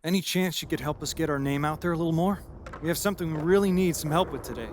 Any chance you could help us get our name out there a little more? We have something we really need some help with today.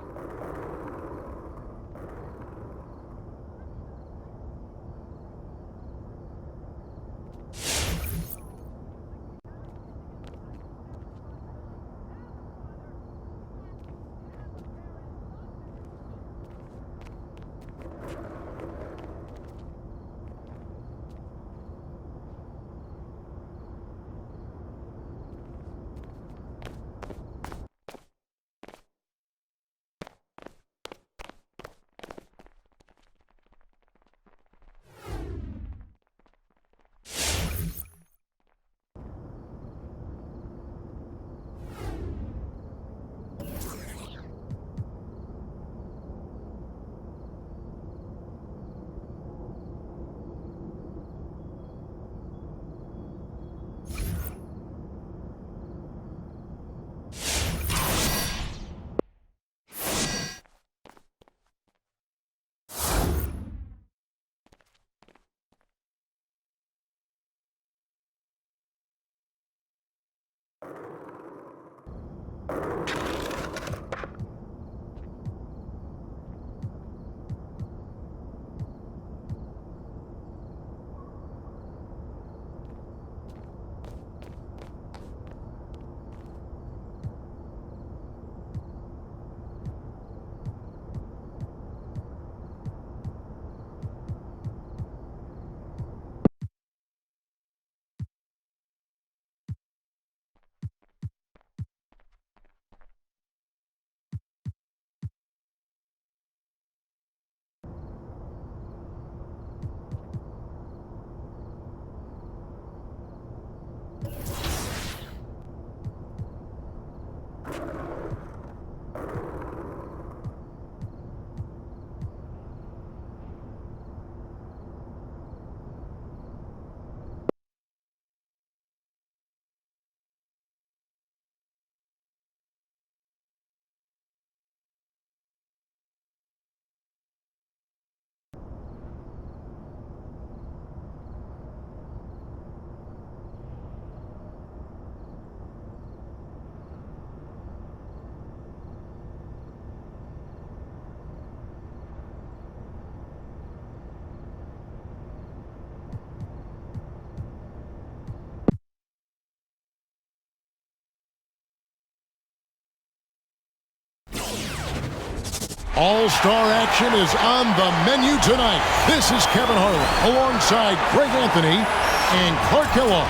All-Star action is on the menu tonight. This is Kevin Harlan alongside Greg Anthony and Clark Kellogg.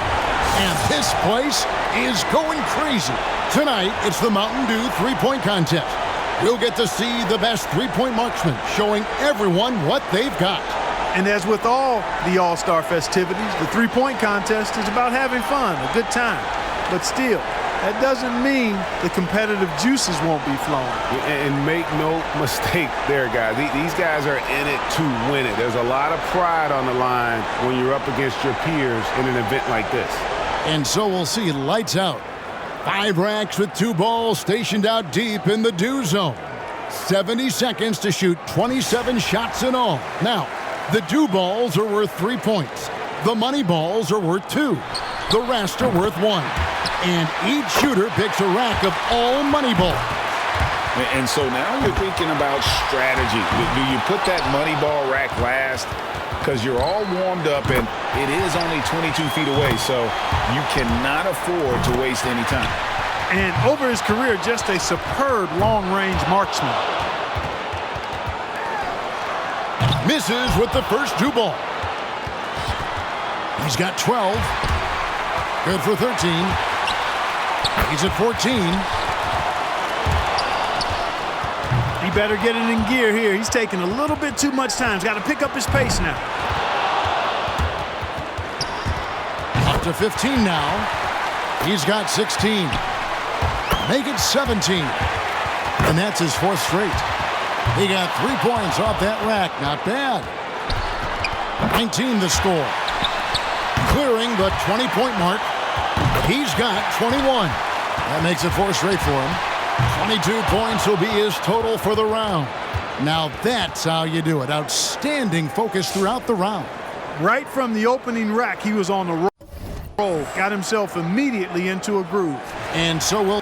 And this place is going crazy. Tonight, it's the Mountain Dew three-point contest. We'll get to see the best three-point marksmen, showing everyone what they've got. And as with all the All-Star festivities, the three-point contest is about having fun, a good time. But still, that doesn't mean the competitive juices won't be flowing. And make no mistake there, guys. These guys are in it to win it. There's a lot of pride on the line when you're up against your peers in an event like this. And so we'll see lights out. 5 racks with 2 balls stationed out deep in the Dew zone. 70 seconds to shoot 27 shots in all. Now, the Dew balls are worth 3 points. The money balls are worth 2. The rest are worth 1. And each shooter picks a rack of all money balls. And so now you're thinking about strategy. Do you put that money ball rack last? Because you're all warmed up and it is only 22 feet away, so you cannot afford to waste any time. And over his career, just a superb long-range marksman. Misses with the first Dew ball. He's got 12. Good for 13. He's at 14. He better get it in gear here. He's taking a little bit too much time. He's got to pick up his pace now. Up to 15 now. He's got 16. Make it 17. And that's his 4th straight. He got 3 points off that rack. Not bad. 19 the score. Clearing the 20-point mark. He's got 21. That makes it 4 straight for him. 22 points will be his total for the round. Now that's how you do it. Outstanding focus throughout the round. Right from the opening rack, he was on the Got himself immediately into a groove. And so will.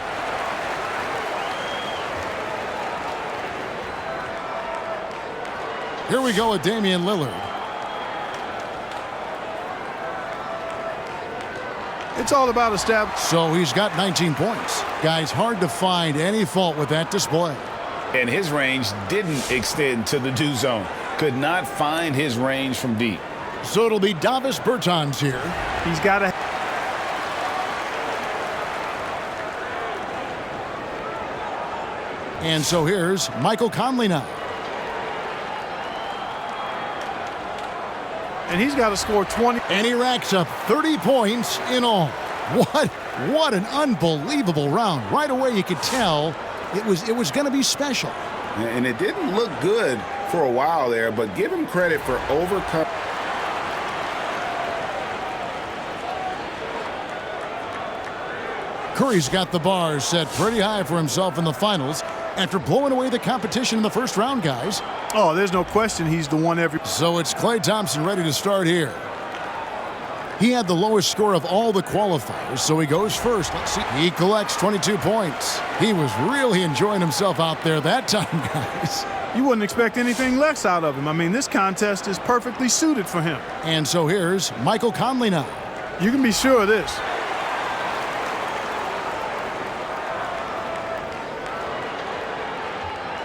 Here we go with Damian Lillard. It's all about establishing. So he's got 19 points. Guys, hard to find any fault with that display. And his range didn't extend to the do zone. Could not find his range from deep. So it'll be Davis Bertans here. He's got to. And so here's Michael Conley now. And he's got to score 20. And he racks up 30 points in all. What an unbelievable round. Right away you could tell it was going to be special. And it didn't look good for a while there, but give him credit for overcoming. Curry's got the bars set pretty high for himself in the finals after blowing away the competition in the first round, guys. Oh, there's no question he's the one every. So it's Klay Thompson ready to start here. He had the lowest score of all the qualifiers, so he goes first. Let's see. He collects 22 points. He was really enjoying himself out there that time, guys. You wouldn't expect anything less out of him. I mean, this contest is perfectly suited for him. And so here's Michael Conley now. You can be sure of this.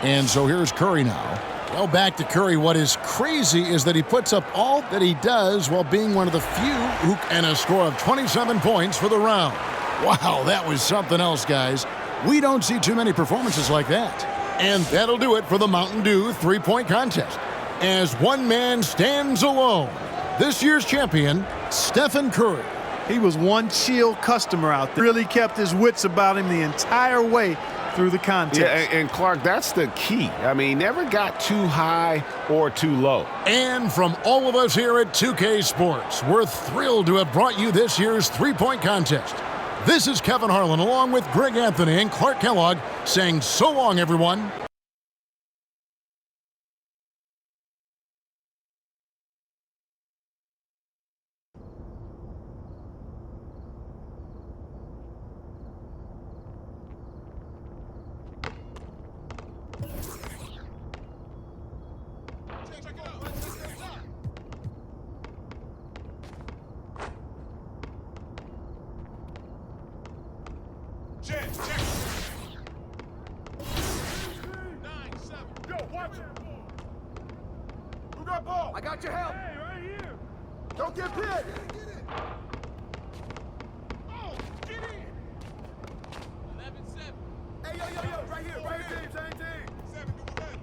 And so here's Curry now. Well, back to Curry. What is crazy is that he puts up all that he does while being one of the few who and a score of 27 points for the round. Wow, that was something else, guys. We don't see too many performances like that. And that'll do it for the Mountain Dew three-point contest. As one man stands alone, this year's champion, Stephen Curry. He was one chill customer out there. Really kept his wits about him the entire way through the contest. Yeah, and Clark, that's the key. I mean, never got too high or too low. And from all of us here at 2K Sports, we're thrilled to have brought you this year's three-point contest. This is Kevin Harlan along with Greg Anthony and Clark Kellogg saying so long, everyone. I got your help. Hey, right here. Don't get hit. Oh, get in. 11-7. Hey, yo, right here, same team. 7, do 11.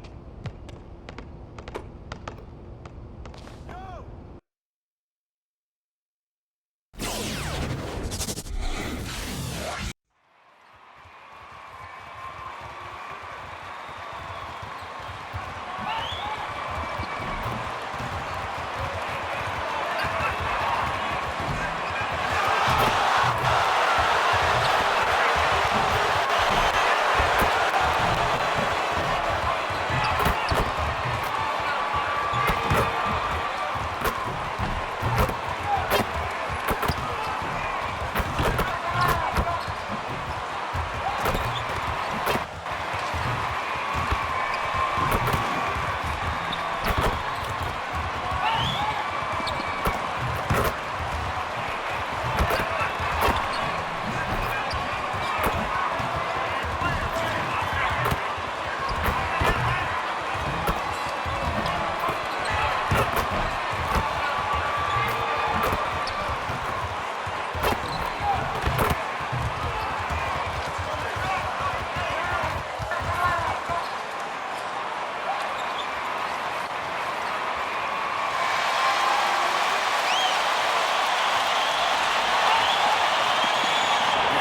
Yo.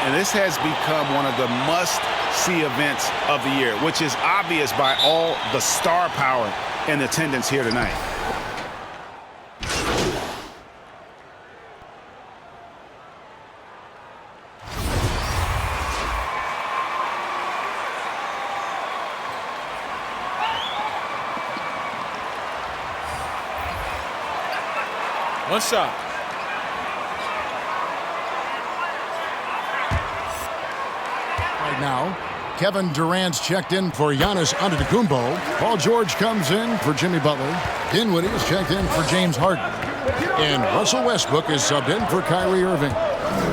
And this has become one of the must-see events of the year, which is obvious by all the star power in attendance here tonight. One shot. now. Kevin Durant's checked in for Giannis Antetokounmpo. Paul George comes in for Jimmy Butler. Dinwiddie is checked in for James Harden. And Russell Westbrook is subbed in for Kyrie Irving.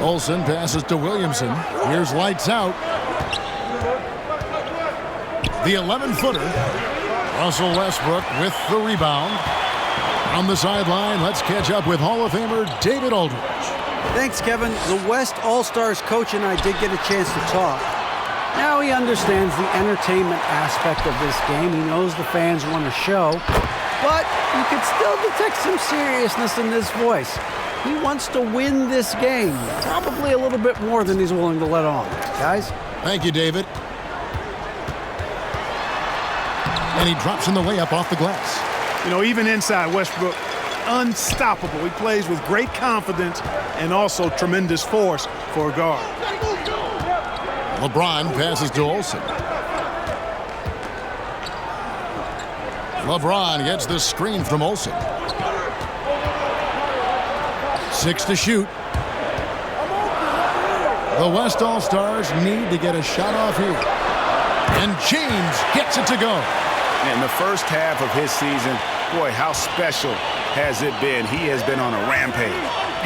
Olsen passes to Williamson. Here's lights out. The 11-footer. Russell Westbrook with the rebound. On the sideline, let's catch up with Hall of Famer David Aldridge. Thanks, Kevin. The West All-Stars coach and I did get a chance to talk. Now he understands the entertainment aspect of this game. He knows the fans want a show, but you can still detect some seriousness in his voice. He wants to win this game, probably a little bit more than he's willing to let on. Guys? Thank you, David. And he drops in the layup off the glass. You know, even inside, Westbrook, unstoppable. He plays with great confidence and also tremendous force for a guard. LeBron passes to Olsen. LeBron gets the screen from Olsen. 6 to shoot. The West All-Stars need to get a shot off here. And James gets it to go. In the first half of his season, boy, how special has it been? He has been on a rampage.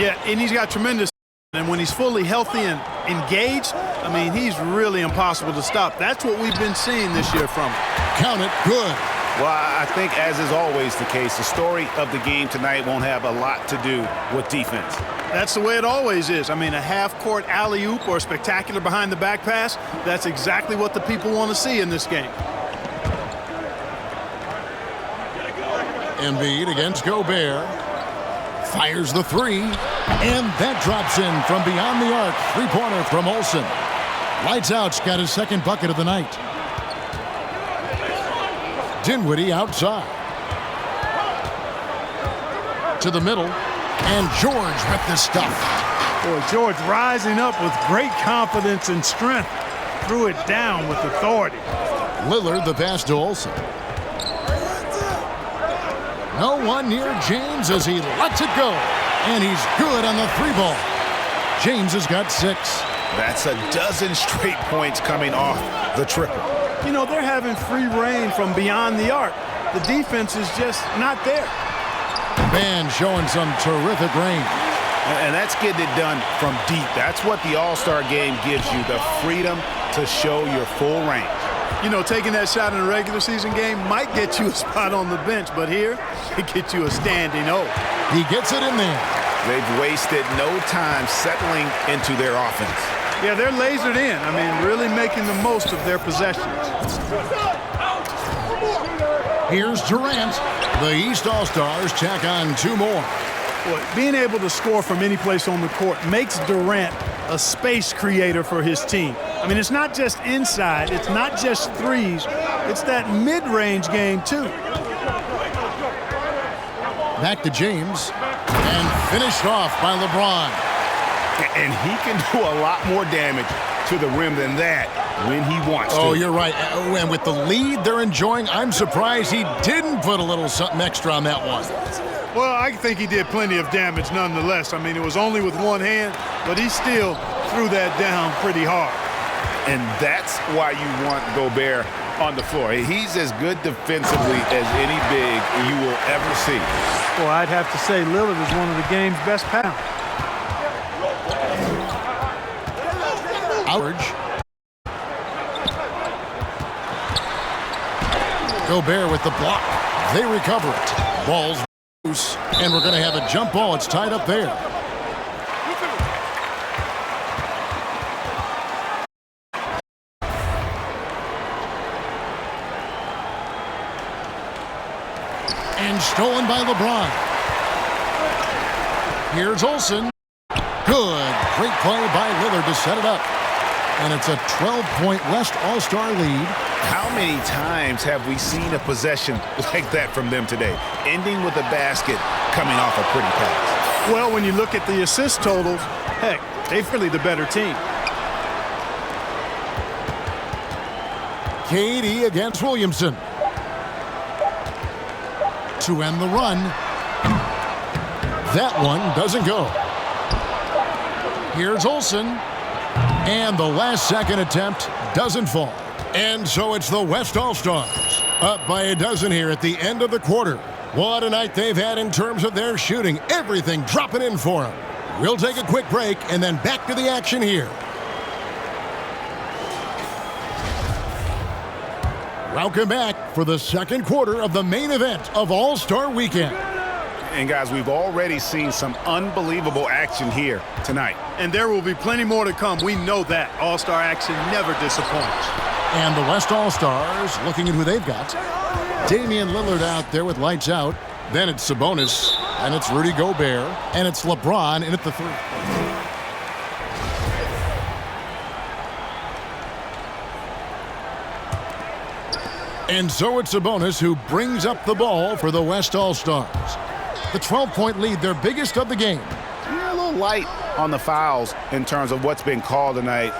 Yeah, and he's got tremendous. And when he's fully healthy and engaged, I mean, he's really impossible to stop. That's what we've been seeing this year from him. Count it, good. Well, I think, as is always the case, the story of the game tonight won't have a lot to do with defense. That's the way it always is. I mean, a half-court alley-oop or a spectacular behind-the-back pass, that's exactly what the people want to see in this game. Embiid against Gobert. Fires the three. And that drops in from beyond the arc. Three-pointer from Olsen. Lights out's got his second bucket of the night. Dinwiddie outside. To the middle. And George with the stuff. Boy, George rising up with great confidence and strength. Threw it down with authority. Lillard the pass to Olsen. No one near James as he lets it go. And he's good on the three ball. James has got 6. That's a dozen straight points coming off the triple. You know, they're having free reign from beyond the arc. The defense is just not there. Man showing some terrific range. And that's getting it done from deep. That's what the All-Star game gives you, the freedom to show your full range. You know, taking that shot in a regular season game might get you a spot on the bench, but here, it gets you a standing O. He gets it in there. They've wasted no time settling into their offense. Yeah, they're lasered in. I mean, really making the most of their possessions. Here's Durant. The East All-Stars tack on 2 more. Boy, being able to score from any place on the court makes Durant a space creator for his team. I mean, it's not just inside. It's not just threes. It's that mid-range game, too. Back to James. And finished off by LeBron. And he can do a lot more damage to the rim than that when he wants to. Oh, you're right. And with the lead they're enjoying, I'm surprised he didn't put a little something extra on that one. Well, I think he did plenty of damage nonetheless. I mean, it was only with one hand, but he still threw that down pretty hard. And that's why you want Gobert on the floor. He's as good defensively as any big you will ever see. Well, I'd have to say Lillard is one of the game's best pounds. Average. Gobert with the block. They recover it. Ball's loose, and we're going to have a jump ball. It's tied up there. And stolen by LeBron. Here's Olsen. Good. Great play by Lillard to set it up. And it's a 12-point West All-Star lead. How many times have we seen a possession like that from them today, ending with a basket coming off a pretty pass? Well, when you look at the assist totals, heck, they're really the better team. KD against Williamson. To end the run. That one doesn't go. Here's Olsen. And the last second attempt doesn't fall. And so it's the West All-Stars, up by a dozen here at the end of the quarter. What a night they've had in terms of their shooting. Everything dropping in for them. We'll take a quick break and then back to the action here. Welcome back for the second quarter of the main event of All-Star Weekend. And guys, we've already seen some unbelievable action here tonight. And there will be plenty more to come. We know that. All-Star action never disappoints. And the West All-Stars looking at who they've got. Damian Lillard out there with lights out. Then it's Sabonis. And it's Rudy Gobert. And it's LeBron in at the 3. And so it's Sabonis who brings up the ball for the West All-Stars. The 12-point lead, their biggest of the game. Yeah, a little light on the fouls in terms of what's been called tonight.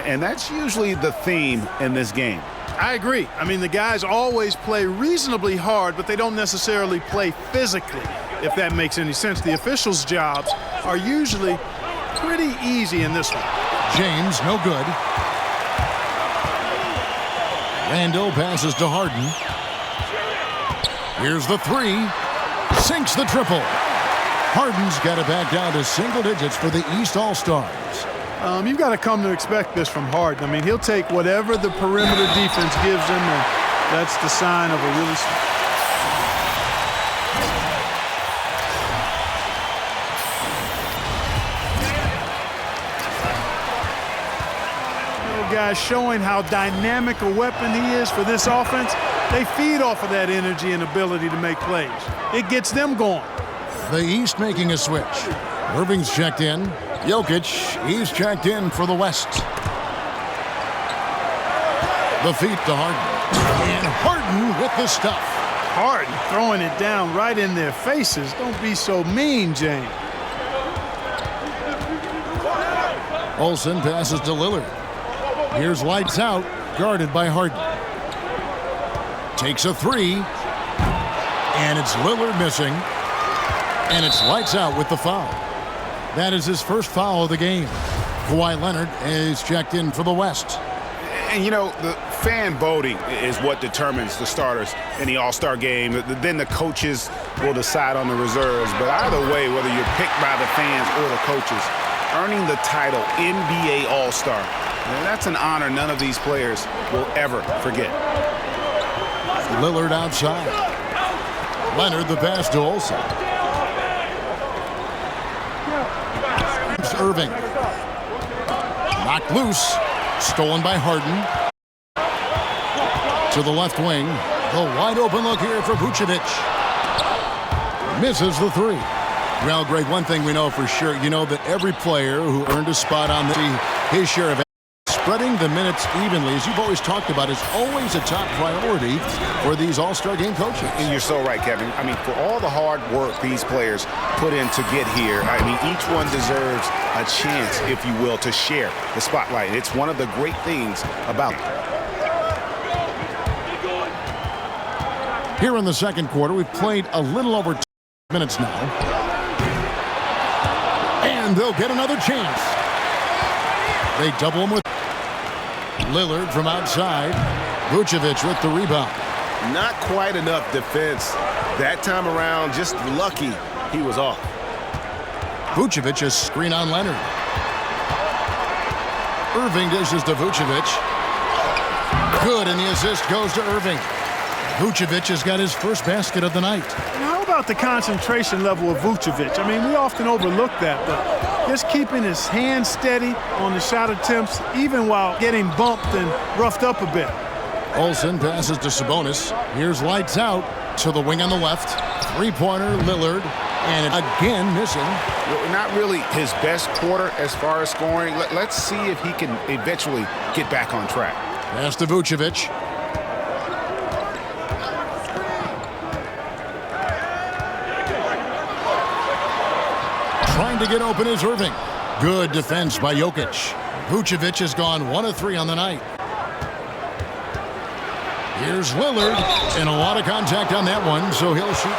And that's usually the theme in this game. I agree. I mean, the guys always play reasonably hard, but they don't necessarily play physically, if that makes any sense. The officials' jobs are usually pretty easy in this one. James, no good. Randall passes to Harden. Here's the 3. Sinks the triple. Harden's got it back down to single digits for the East All-Stars. You've got to come to expect this from Harden. I mean, he'll take whatever the perimeter defense gives him, and that's the sign of a really... Guys showing how dynamic a weapon he is for this offense. They feed off of that energy and ability to make plays. It gets them going. The East making a switch. Irving's checked in. Jokic, he's checked in for the West. The feet to Harden. And Harden with the stuff. Harden throwing it down right in their faces. Don't be so mean, James. Olsen passes to Lillard. Here's lights out, guarded by Harden. Takes a 3. And it's Lillard missing. And it's lights out with the foul. That is his first foul of the game. Kawhi Leonard is checked in for the West. And, you know, the fan voting is what determines the starters in the All-Star game. Then the coaches will decide on the reserves. But either way, whether you're picked by the fans or the coaches, earning the title NBA All-Star, that's an honor none of these players will ever forget. Lillard outside. Leonard the pass to Olsen. It's Irving. Knocked loose. Stolen by Harden. To the left wing. The wide open look here for Vucevic. Misses the 3. Well, Greg, one thing we know for sure, you know that every player who earned a spot on his share of spreading the minutes evenly, as you've always talked about, is always a top priority for these All-Star game coaches. And you're so right, Kevin. I mean, for all the hard work these players put in to get here, I mean, each one deserves a chance, if you will, to share the spotlight. It's one of the great things about it. Here in the second quarter, we've played a little over 2 minutes now. And they'll get another chance. They double him with Lillard from outside. Vucevic with the rebound. Not quite enough defense. That time around, just lucky he was off. Vucevic is screen on Leonard. Irving dishes to Vucevic. Good, and the assist goes to Irving. Vucevic has got his first basket of the night. And how about the concentration level of Vucevic? I mean, we often overlook that, but just keeping his hands steady on the shot attempts, even while getting bumped and roughed up a bit. Olsen passes to Sabonis. Here's lights out to the wing on the left. Three-pointer, Lillard, and again missing. Not really his best quarter as far as scoring. Let's see if he can eventually get back on track. Pass to Vucevic. Trying to get open is Irving. Good defense by Jokic. Vucevic has gone 1 of 3 on the night. Here's Lillard, and a lot of contact on that one, so he'll shoot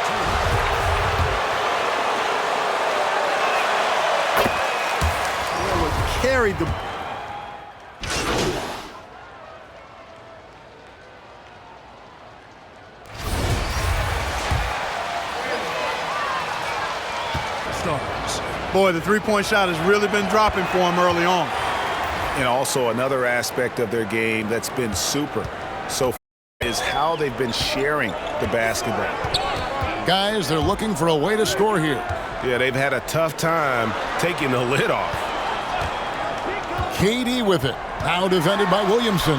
2. Carried the... All-Stars. Boy, the three-point shot has really been dropping for him early on. And also another aspect of their game that's been super so far is how they've been sharing the basketball. Guys, they're looking for a way to score here. Yeah, they've had a tough time taking the lid off. KD with it. Now defended by Williamson.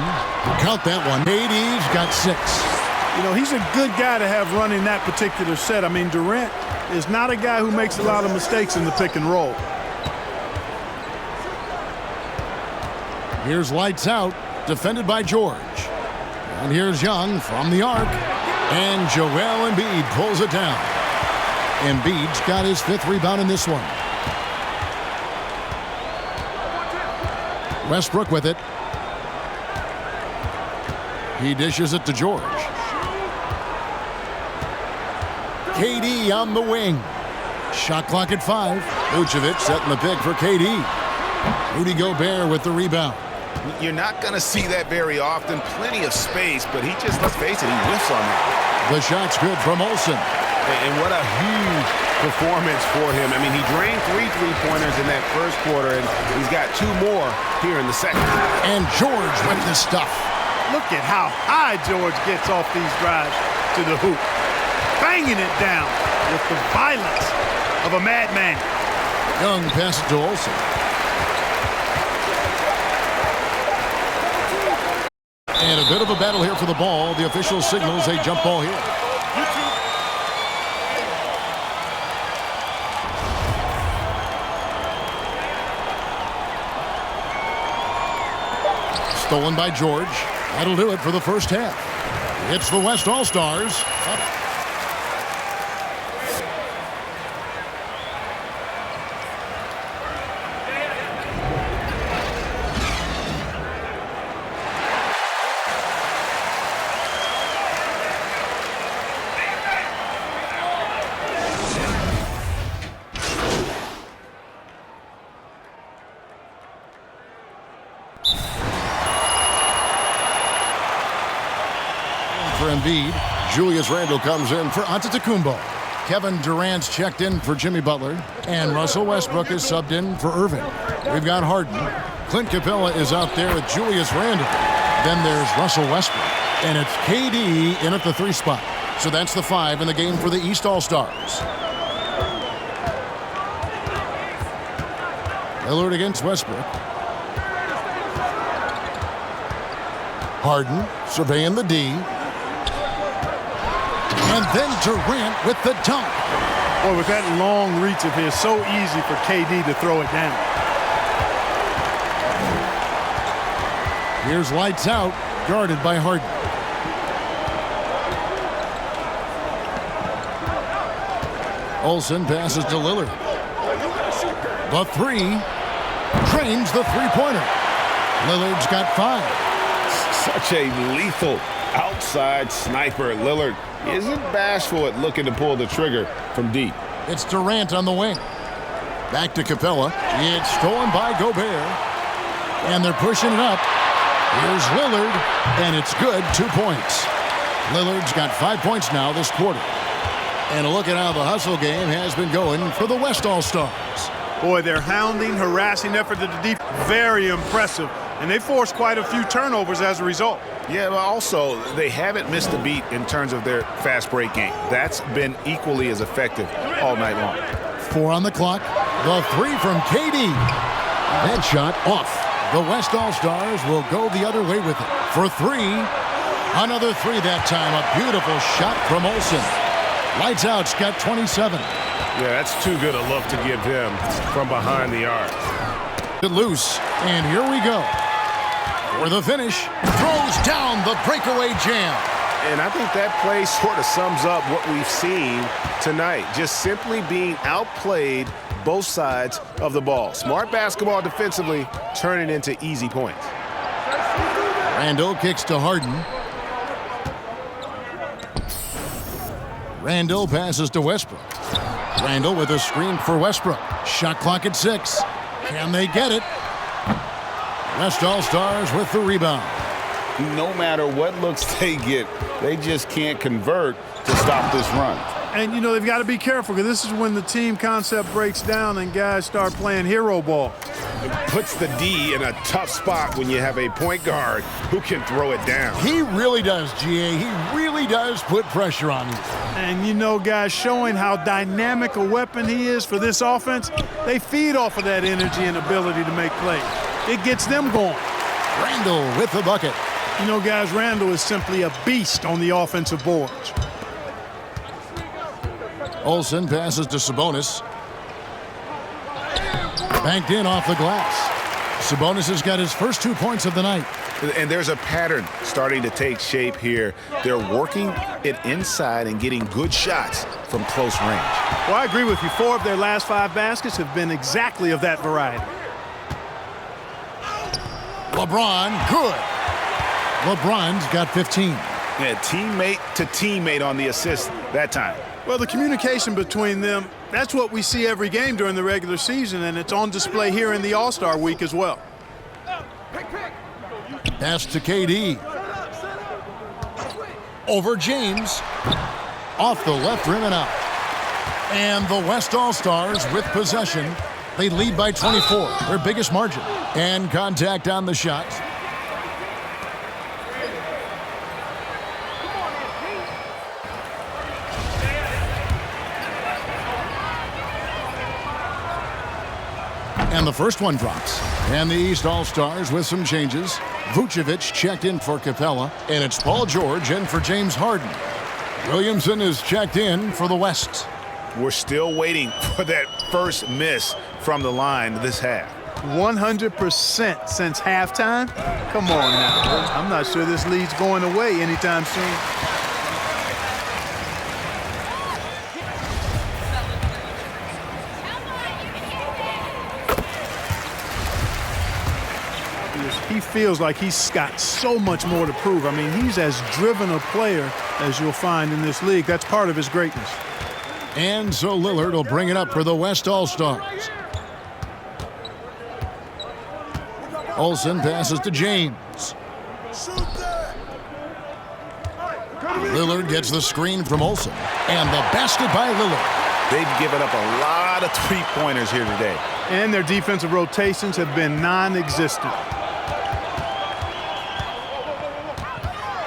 Count that one. KD's got 6. You know, he's a good guy to have running that particular set. I mean, Durant is not a guy who makes a lot of mistakes in the pick and roll. Here's lights out, defended by George. And here's Young from the arc. And Joel Embiid pulls it down. Embiid's got his 5th rebound in this one. Westbrook with it. He dishes it to George. KD on the wing. Shot clock at 5. Vucevic setting the pick for KD. Rudy Gobert with the rebound. You're not going to see that very often. Plenty of space, but he just, let's face it, he whiffs on that. The shot's good from Olsen. And what a huge performance for him. I mean, he drained 3 three-pointers in that first quarter, and he's got 2 more here in the second. And George with the stuff. Look at how high George gets off these drives to the hoop. Banging it down with the violence of a madman. Young passes to Olsen. And a bit of a battle here for the ball. The official signals a jump ball here. Stolen by George. That'll do it for the first half. It's the West All-Stars. For Embiid, Julius Randle comes in for Antetokounmpo. Kevin Durant's checked in for Jimmy Butler, and Russell Westbrook is subbed in for Irving. We've got Harden. Clint Capella is out there with Julius Randle. Then there's Russell Westbrook, and it's KD in at the 3 spot. So that's the 5 in the game for the East All-Stars. Lillard against Westbrook. Harden surveying the D. And then Durant with the dunk. Boy, with that long reach of his, so easy for KD to throw it down. Here's lights out, guarded by Harden. Olsen passes to Lillard. The 3 drains the 3-pointer. Lillard's got 5. Such a lethal outside sniper. Lillard isn't bashful at looking to pull the trigger from deep. It's Durant on the wing. Back to Capella. It's stolen by Gobert. And they're pushing it up. Here's Lillard, and it's good, 2 points. Lillard's got 5 points now this quarter. And a look at how the hustle game has been going for the West All-Stars. Boy, their hounding, harassing effort to the deep, very impressive. And they forced quite a few turnovers as a result. Yeah, but also, they haven't missed a beat in terms of their fast break game. That's been equally as effective all night long. 4 on the clock. The 3 from KD. That shot off. The West All-Stars will go the other way with it. For 3. Another 3 that time. A beautiful shot from Olsen. Lights out's got 27. Yeah, that's too good a look to give him from behind the arc. Loose, and here we go. For the finish, throws down the breakaway jam. And I think that play sort of sums up what we've seen tonight. Just simply being outplayed both sides of the ball. Smart basketball defensively, turning into easy points. Randle kicks to Harden. Randle passes to Westbrook. Randle with a screen for Westbrook. Shot clock at 6. Can they get it? West All-Stars with the rebound. No matter what looks they get, they just can't convert to stop this run. And, you know, they've got to be careful because this is when the team concept breaks down and guys start playing hero ball. It puts the D in a tough spot when you have a point guard who can throw it down. He really does, GA. He really does put pressure on you. And, you know, guys, showing how dynamic a weapon he is for this offense, they feed off of that energy and ability to make plays. It gets them going. Randall with the bucket. You know, guys, Randall is simply a beast on the offensive boards. Olsen passes to Sabonis. Banked in off the glass. Sabonis has got his first 2 points of the night. And there's a pattern starting to take shape here. They're working it inside and getting good shots from close range. Well, I agree with you. 4 of their last 5 baskets have been exactly of that variety. LeBron, good. LeBron's got 15. Yeah, teammate to teammate on the assist that time. Well, the communication between them, that's what we see every game during the regular season, and it's on display here in the All-Star week as well. Pass to KD. Over James. Off the left rim and out. And the West All-Stars with possession. They lead by 24, their biggest margin. And contact on the shot. And the first one drops. And the East All-Stars with some changes. Vucevic checked in for Capella. And it's Paul George in for James Harden. Williamson is checked in for the West. We're still waiting for that first miss from the line this half. 100% since halftime? Come on now. I'm not sure this lead's going away anytime soon. He feels like he's got so much more to prove. I mean, he's as driven a player as you'll find in this league. That's part of his greatness. And so Lillard will bring it up for the West All-Stars. Olsen passes to James. Lillard gets the screen from Olsen. And the basket by Lillard. They've given up a lot of three-pointers here today. And their defensive rotations have been non-existent.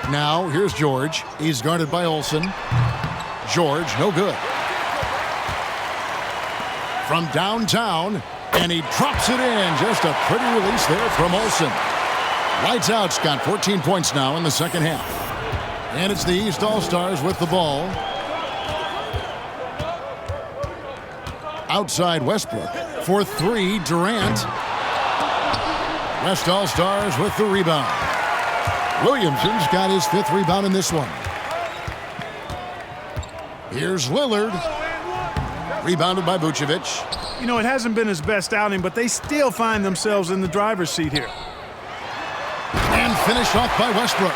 Now, here's George. He's guarded by Olsen. George, no good. From downtown, and he drops it in. Just a pretty release there from Olsen. Lights out's got 14 points now in the second half. And it's the East All-Stars with the ball. Outside Westbrook. For 3, Durant. West All-Stars with the rebound. Williamson's got his 5th rebound in this one. Here's Lillard. Rebounded by Vucevic. You know, it hasn't been his best outing, but they still find themselves in the driver's seat here. And finished off by Westbrook.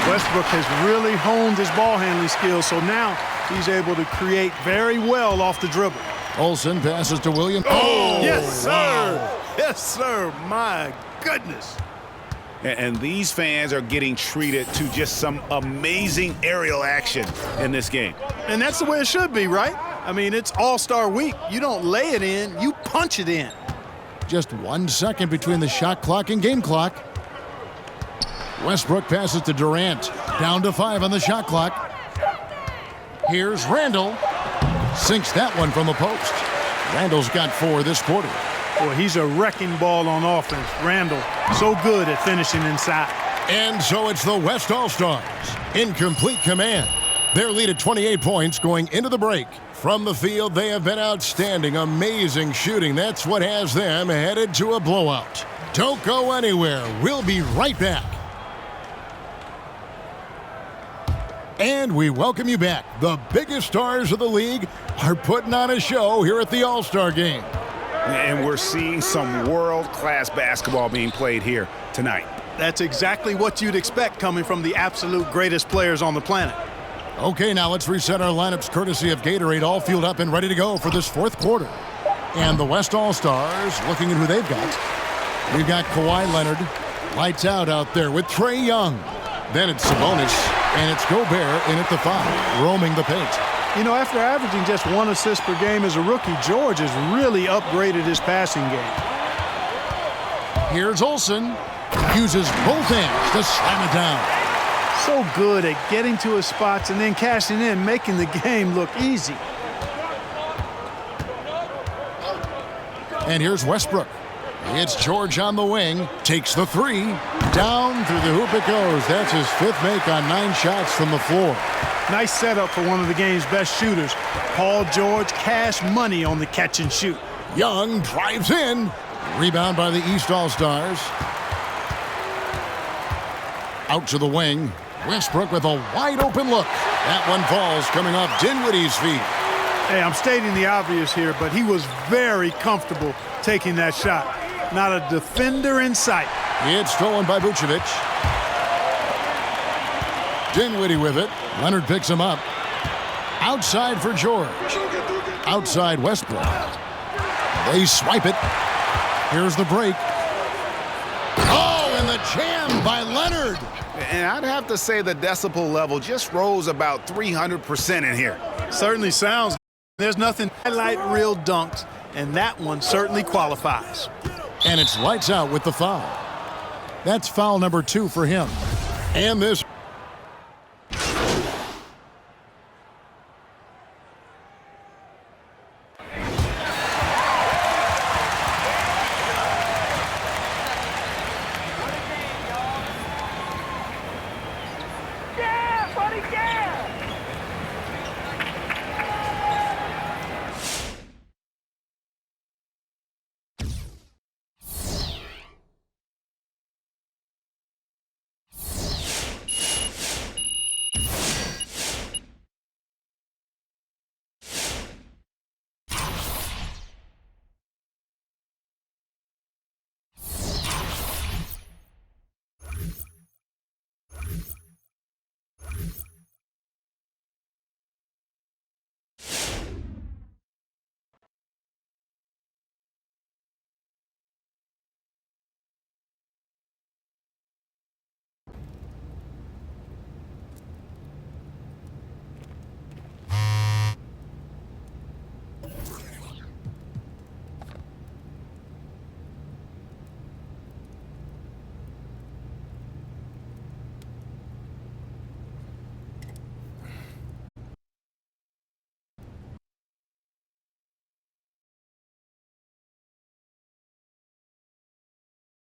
Westbrook has really honed his ball handling skills, so now he's able to create very well off the dribble. Olsen passes to Williams. Oh, yes, sir. Yes, sir. My goodness. And these fans are getting treated to just some amazing aerial action in this game. And that's the way it should be, right? I mean, it's All-Star week. You don't lay it in, you punch it in. Just 1 second between the shot clock and game clock. Westbrook passes to Durant. Down to 5 on the shot clock. Here's Randall. Sinks that one from the post. Randall's got 4 this quarter. Boy, he's a wrecking ball on offense. Randall, so good at finishing inside. And so it's the West All-Stars in complete command. Their lead at 28 points going into the break. From the field, they have been outstanding, amazing shooting. That's what has them headed to a blowout. Don't go anywhere. We'll be right back. And we welcome you back. The biggest stars of the league are putting on a show here at the All-Star Game. And we're seeing some world-class basketball being played here tonight. That's exactly what you'd expect coming from the absolute greatest players on the planet. Okay, now let's reset our lineups courtesy of Gatorade, all fueled up and ready to go for this 4th quarter. And the West All-Stars, looking at who they've got. We've got Kawhi Leonard, lights out there with Trae Young. Then it's Sabonis, and it's Gobert in at the 5, roaming the paint. You know, after averaging just 1 assist per game as a rookie, George has really upgraded his passing game. Here's Olsen. Uses both hands to slam it down. So good at getting to his spots and then cashing in, making the game look easy. And here's Westbrook. It's George on the wing. Takes the three. Down through the hoop it goes. That's his 5th make on 9 shots from the floor. Nice setup for one of the game's best shooters. Paul George, cash money on the catch and shoot. Young drives in. Rebound by the East All-Stars. Out to the wing. Westbrook with a wide open look. That one falls coming off Dinwiddie's feet. Hey, I'm stating the obvious here, but he was very comfortable taking that shot. Not a defender in sight. It's stolen by Vucevic. Dinwiddie with it. Leonard picks him up. Outside for George. Outside Westbrook. They swipe it. Here's the break. Oh, and the jam by Leonard. And I'd have to say the decibel level just rose about 300% in here. Certainly sounds. There's nothing highlight real dunks, and that one certainly qualifies. And it's lights out with the foul. That's foul number 2 for him. And this.